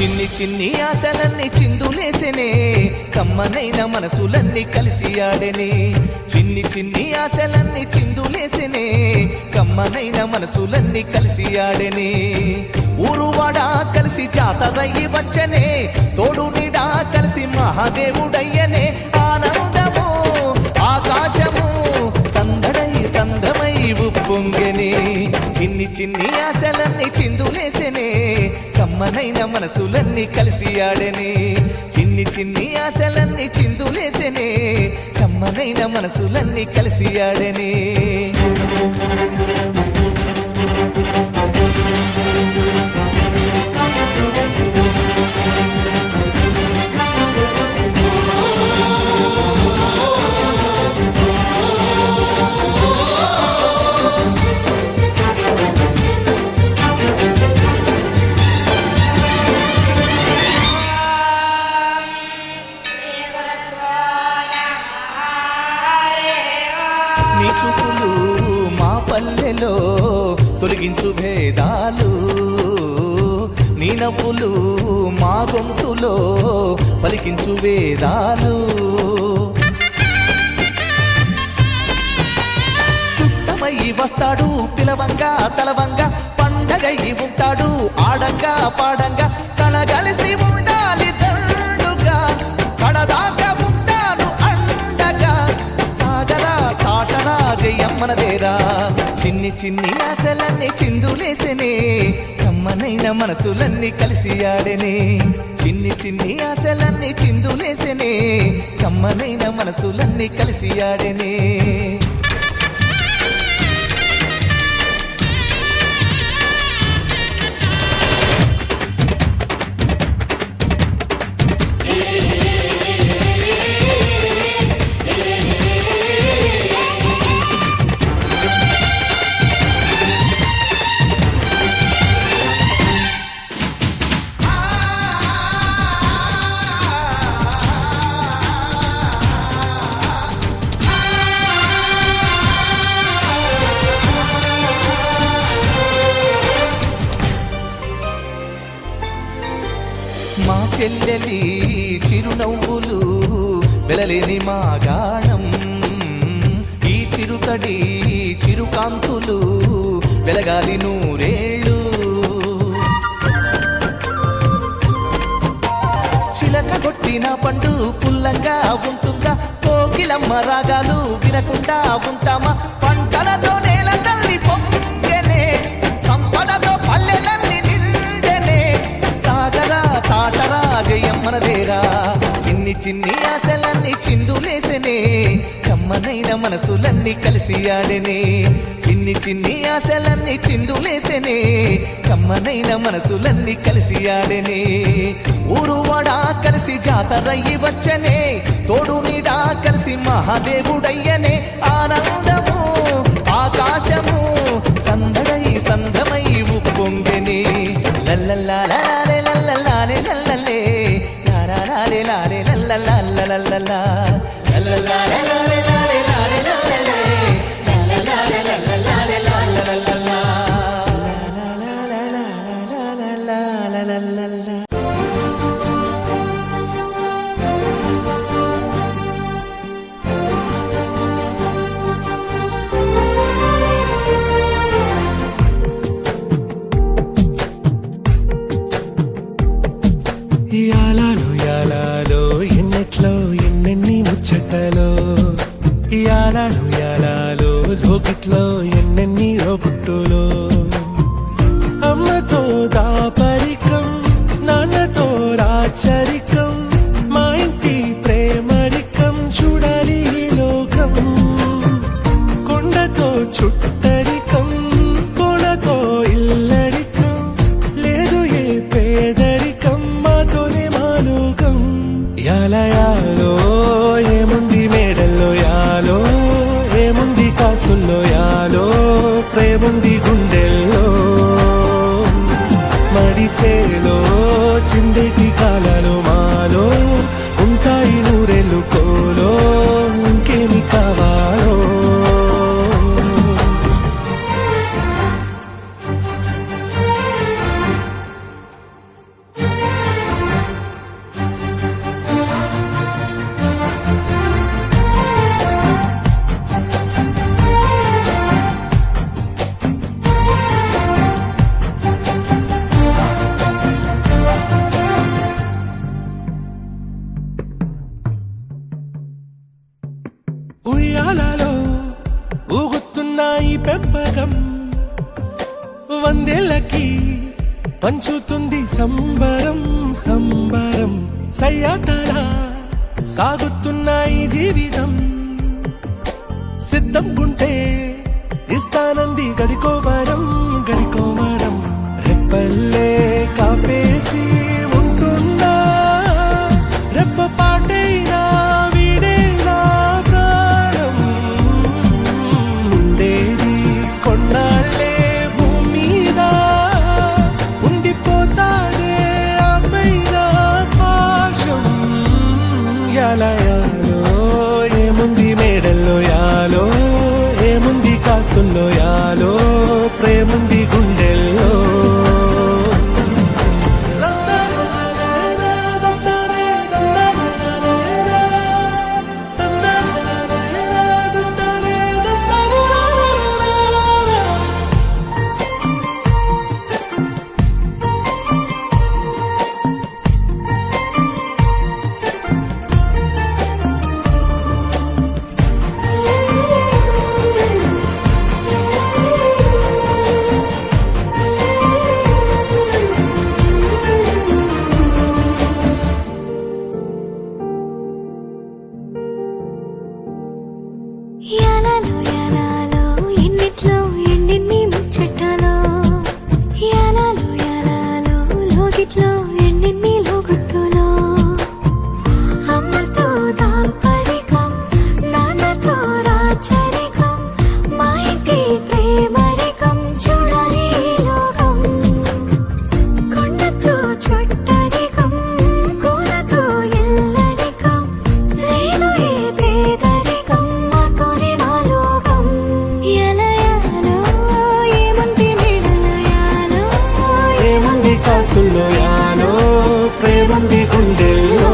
చిన్ని చిన్ని ఆశలన్నీ చిందులేసెనే కమ్మనైన మనసులన్నీ కలిసి ఆడెనే చిన్ని చిన్ని ఆశలన్నీ చిందులేసెనే కమ్మనైన మనసులన్నీ కలిసి ఆడెనే ఊరువాడా కలిసి జాతరయ్యి వచ్చనే తోడు నీడా కలిసి మహాదేవుడయ్యనే ఆనందము ఆకాశము సందడై సందమై ఉప్పొంగెనే చిన్ని చిన్ని ఆశలన్నీ చిందులేసెనే కమ్మనైన మనసులన్నీ కలిసి ఆడెనే చిన్ని చిన్ని ఆశలన్నీ చిందులేసెనే కమ్మనైన మనసులన్నీ కలిసి ఆడెనే నీ చూపులు మా పల్లెలో తొలగించు భేదాలు నీ నవ్వులు మా గొంతులో పలికించు వేదాలు చుట్టమయ్యి వస్తాడు పిలవంగా తలవంగా పండగయ్యి ఉంటాడు ఆడంగా పాడంగా కలగలిసి ఉండాలి దండుగా కడదాకా ఉంటాను అండగా సాగరా చాటరా జయమ్మనదేరా చిన్ని చిన్ని ఆశలన్నీ చిందులేసెనే కమ్మనైన మనసులన్నీ కలిసి ఆడెనే చిన్ని చిన్ని ఆశలన్నీ చిందులేసెనే కమ్మనైన మనసులన్నీ కలిసి ఆడెనే మా చెల్లెలి చిరునవ్వులు వెలలేని మా గానం ఈ చిరుతడి చిరుకాంతులు వెలగాలి నూరేళ్ళు చిలక కొట్టిన పండు పుల్లంగా ఉంటుందా కోకిలమ్మ రాగాలు వినకుండా ఉంటామా పంటలతో నేల తల్లి పొంగెనే సంపదతో పల్లెలన్నీ నిండెనే సాగరా చాటరా జయమ్మనదేరా చిన్ని చిన్ని ఆశలన్నీ చిందులేసెనే కమ్మనైన మనసులన్నీ కలిసి ఆడెనే చిన్ని చిన్ని ఆశలన్నీ చిందులేసెనే కమ్మనైన మనసులన్నీ కలిసి ఆడెనే ఊరువాడా కలిసి జాతరయ్యి వచ్చనే తోడు నీడా కలిసి మహాదేవుడయ్యనే ఆనందము ఆకాశము సందడై సందమై ఉప్పొంగెనే లల్లల్లాలే లల్లల్లాలే లల్లలే లారాలే లాలే లల్లల్లాలల్లల్లా లల్లల్లాలే లాలే లాలే లాలే లల్లలే లల్లల్లాలే లల్లల్లాలే లల్లలల్లల్లా లల్లల్లాలల్లల్లా యాలాలో ఎన్నెట్లో ఎన్నెన్ని ముచ్చటలో యాలాలో లోకిట్లో ఎన్నెన్ని రోగుట్టులో అమ్మతో దాపరికం నాన్నతో రాచరికం మా ఇంటి ప్రేమరికం చూడాలి ఈ లోకం కొండతో చుట్టరికం కొనతో ఇల్లరికం లేదు ఏ పేదరికం మాతోనే మాలోకం యాలో ఏముంది మేడల్లో యాలో ఏముంది కాసుల్లో యాలో ప్రేముంది గుండెల్లో మడిచేలో చిందేటి కాలాలు మాలో ఉంటాయి నూరెళ్ళు కోలో ఇంకేమి కావాలో పంచుతుంది సంబరం సంబరం సయ్యాటలా సాగుతున్న ఈ జీవితం సిద్ధం గుంటే ఇస్తానంది గడికోవరం గడికోవరం రెప్పల్లే కాపేసి ఉంటున్నా రెప్ప పాటైనా వీడేనా ప్రాణం ఉండేది కొన్నాళ్ళే భూమి మీద ఉండిపోతానే ఆపైన పాశం యాలయాలో ఏముంది మేడల్లో యాలో ఏముంది కాసుల్లో యాలో ప్రేముంది గుండెల్లో యాలాలో యాలాలో ఎన్నిట్లో ఎన్నెన్ని ముచ్చటాలో యాలాలో యాలాలో లోగిట్లో ఎన్నెన్ని లోగుట్టులో అమ్మతో దాపరికం నాన్నతో రాచరికం మా ఇంటి ప్రేమరికం చూడాలి ఈ లోకం కొండతో చుట్టరికం కూలతో ఇల్లరికం లేదు ఏ పేదరికం మాతోనే మా లోకం ఎలయాలో ఏముంది మెడలో యాలో ఏముంది కాసుల్లో యాలో ప్రేముంది గుండెల్లో